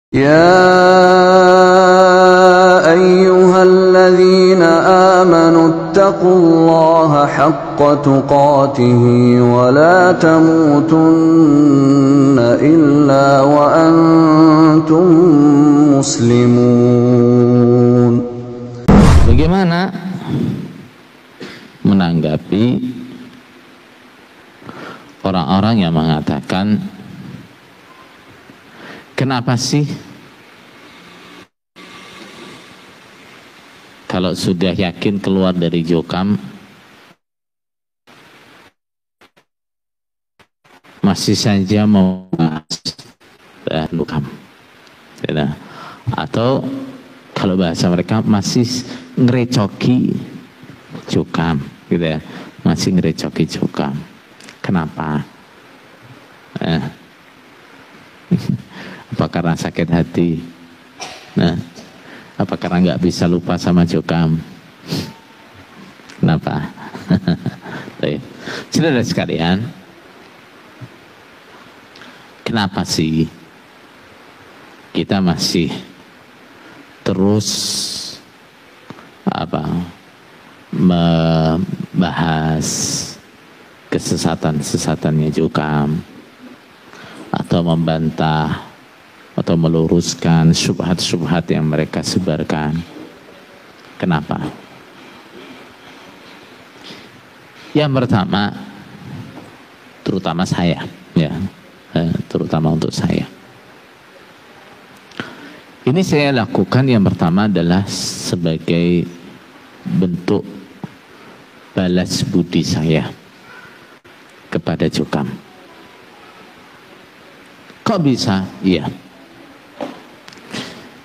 يا أيها الذين آمنوا اتقوا الله حق تقاته ولا تموتن إلا وأنتم مسلمون. Bagaimana menanggapi orang-orang yang mengatakan, kenapa sih kalau sudah yakin keluar dari jokam masih saja mau bahas lukam, atau kalau bahasa mereka masih ngerecoki jokam, gitu ya, masih ngerecoki jokam. Kenapa? Apa karena sakit hati? Apa karena nggak bisa lupa sama jokam? Kenapa? Saudara sekalian, kenapa sih kita masih terus membahas kesesatan-sesatannya jokam, atau membantah atau meluruskan syubhat-syubhat yang mereka sebarkan? Kenapa? Yang pertama, terutama saya, ya, terutama untuk saya. Ini saya lakukan yang pertama adalah sebagai bentuk balas budi saya kepada jokam. Kok bisa? Iya.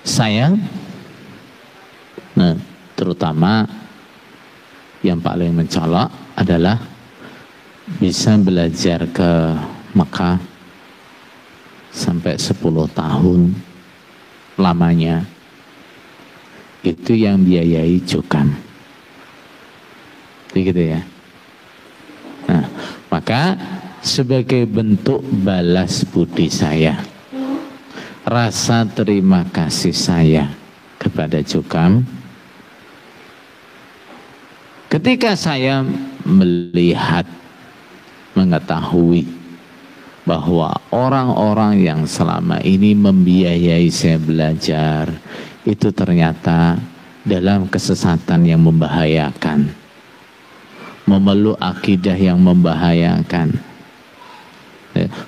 Saya, terutama yang paling mencolok adalah bisa belajar ke Mekah sampai 10 tahun lamanya. Itu yang biayai jokam. Begitu ya. Nah, maka sebagai bentuk balas budi saya, rasa terima kasih saya kepada jokam, ketika saya melihat, mengetahui bahwa orang-orang yang selama ini membiayai saya belajar itu ternyata dalam kesesatan yang membahayakan, memeluk akidah yang membahayakan,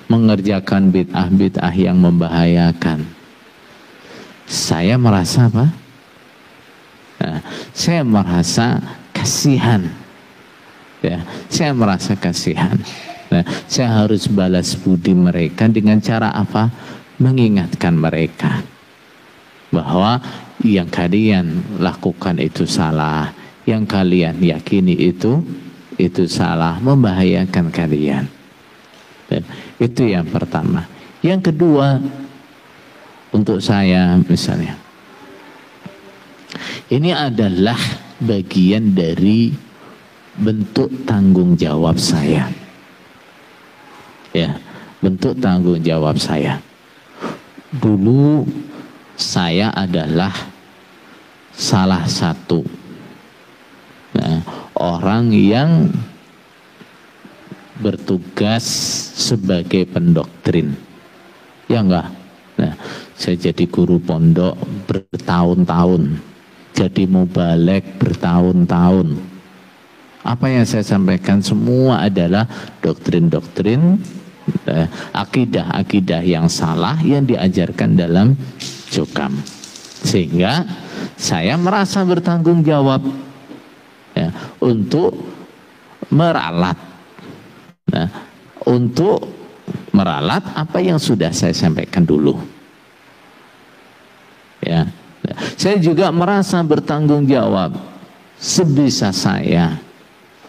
mengerjakan bid'ah-bid'ah yang membahayakan. Saya merasa apa? Saya merasa kasihan. Ya, saya merasa kasihan. Saya harus balas budi mereka dengan cara apa? Mengingatkan mereka bahwa yang kalian lakukan itu salah, yang kalian yakini itu salah, membahayakan kalian. Itu yang pertama. Yang kedua, untuk saya misalnya, ini adalah bagian dari bentuk tanggung jawab saya. Ya, bentuk tanggung jawab saya. Dulu saya adalah salah satu orang yang bertugas sebagai pendoktrin. Ya enggak? Nah, saya jadi guru pondok bertahun-tahun, jadi mubalek bertahun-tahun. Apa yang saya sampaikan semua adalah doktrin-doktrin, akidah-akidah yang salah yang diajarkan dalam jokam. Sehingga saya merasa bertanggung jawab, ya, untuk meralat, untuk meralat apa yang sudah saya sampaikan dulu. Ya, saya juga merasa bertanggung jawab sebisa saya.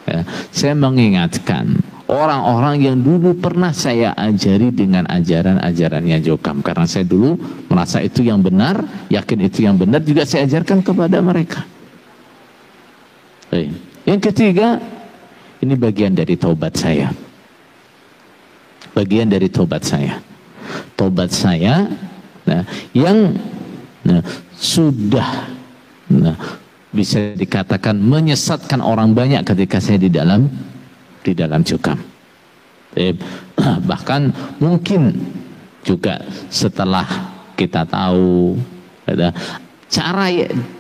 Ya, saya mengingatkan orang-orang yang dulu pernah saya ajari dengan ajaran-ajarannya jokam, karena saya dulu merasa itu yang benar, yakin itu yang benar, juga saya ajarkan kepada mereka. Yang ketiga, ini bagian dari taubat saya. Bagian dari taubat saya. Taubat saya Nah, yang sudah bisa dikatakan menyesatkan orang banyak ketika saya di dalam cukam. Bahkan mungkin juga setelah kita tahu cara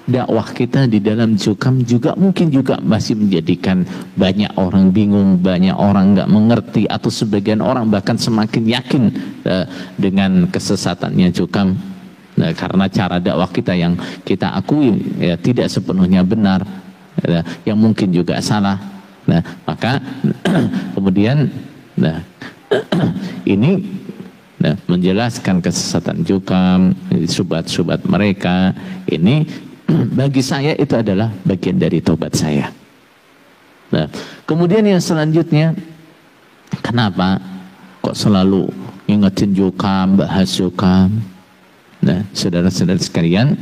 dakwah kita di dalam cukam juga mungkin juga masih menjadikan banyak orang bingung, banyak orang nggak mengerti, atau sebagian orang bahkan semakin yakin dengan kesesatannya cukam. Nah, karena cara dakwah kita yang kita akui ya tidak sepenuhnya benar, yang mungkin juga salah. Nah, maka kemudian ini menjelaskan kesesatan cukam, syubhat-syubhat mereka ini bagi saya itu adalah bagian dari tobat saya. Nah, kemudian yang selanjutnya, kenapa kok selalu ngingetin cukam, bahas cukam? Nah, saudara-saudara sekalian,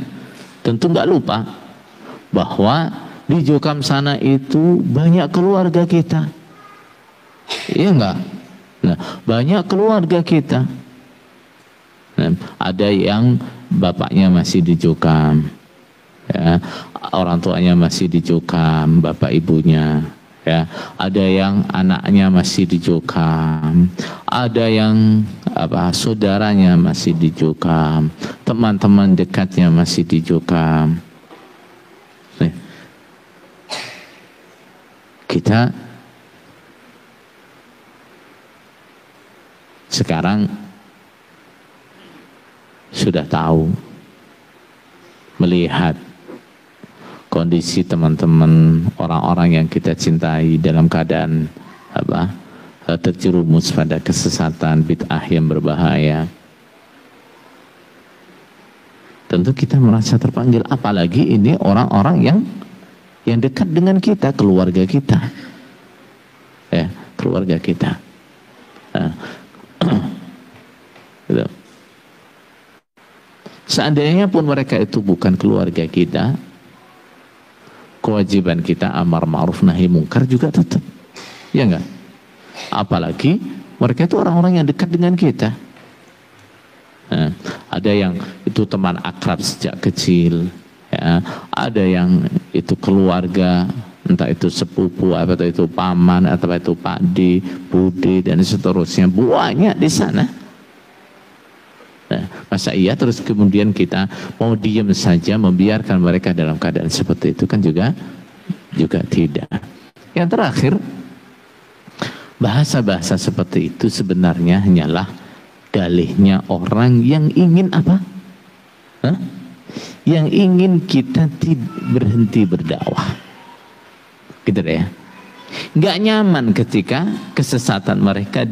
tentu nggak lupa bahwa di cukam sana itu banyak keluarga kita, iya nggak? Nah, banyak keluarga kita. Nah, ada yang bapaknya masih di cukam, ya, orang tuanya masih di cukam, bapak ibunya, ya, ada yang anaknya masih di cukam, ada yang saudaranya masih di cukam, teman-teman dekatnya masih di cukam. Nih, kita sekarang sudah tahu, melihat kondisi teman-teman, orang-orang yang kita cintai dalam keadaan terjerumus pada kesesatan, bid'ah yang berbahaya. Tentu kita merasa terpanggil, apalagi ini orang-orang yang dekat dengan kita, keluarga kita, ya, keluarga kita. Gitu. Seandainya pun mereka itu bukan keluarga kita, kewajiban kita amar ma'ruf nahi mungkar juga tetap, ya enggak? Apalagi mereka itu orang-orang yang dekat dengan kita. Nah, ada yang itu teman akrab sejak kecil, ya, ada yang itu keluarga, entah itu sepupu, atau itu paman, atau itu pakde, bude, dan seterusnya, banyak di sana. Nah, masa iya terus kemudian kita mau diam saja membiarkan mereka dalam keadaan seperti itu? Kan juga tidak. Yang terakhir, bahasa-bahasa seperti itu sebenarnya hanyalah dalihnya orang yang ingin apa? Yang ingin kita berhenti berdakwah, gitu ya. Nggak nyaman ketika kesesatan mereka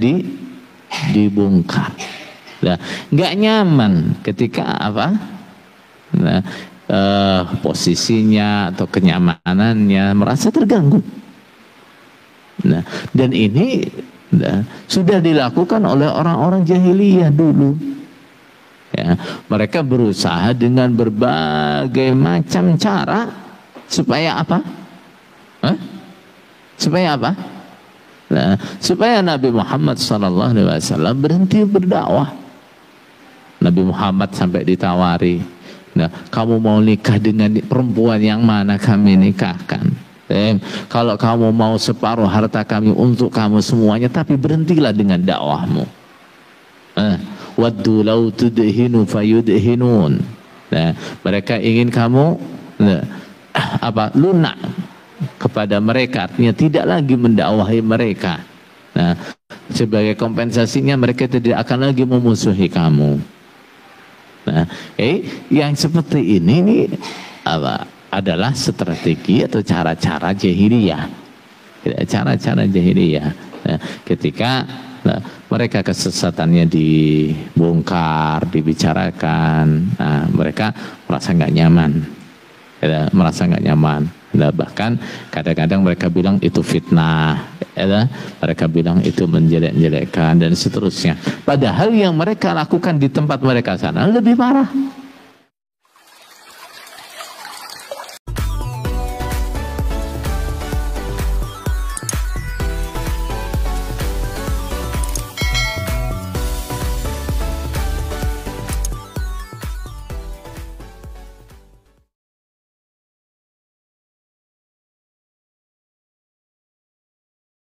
dibongkar. Nah, nggak nyaman ketika posisinya atau kenyamanannya merasa terganggu. Nah, dan ini sudah dilakukan oleh orang-orang jahiliyah dulu. Ya, mereka berusaha dengan berbagai macam cara supaya apa? Supaya apa? Nah, supaya Nabi Muhammad SAW berhenti berdakwah. Nabi Muhammad sampai ditawari, nah, kamu mau nikah dengan perempuan yang mana kami nikahkan? Kalau kamu mau separuh harta kami untuk kamu semuanya, tapi berhentilah dengan dakwahmu. Waddu law tudhinu fayudhinun. Nah, mereka ingin kamu lunak kepada mereka, artinya tidak lagi mendakwahi mereka. Nah, sebagai kompensasinya mereka tidak akan lagi memusuhi kamu. Nah, yang seperti ini adalah strategi atau cara-cara jahiliyah. Cara-cara jahiliyah. Nah, ketika mereka kesesatannya dibongkar, dibicarakan, nah, mereka merasa nggak nyaman. Merasa nggak nyaman. Bahkan kadang-kadang mereka bilang itu fitnah, mereka bilang itu menjelek-jelekkan dan seterusnya. Padahal yang mereka lakukan di tempat mereka sana lebih parah.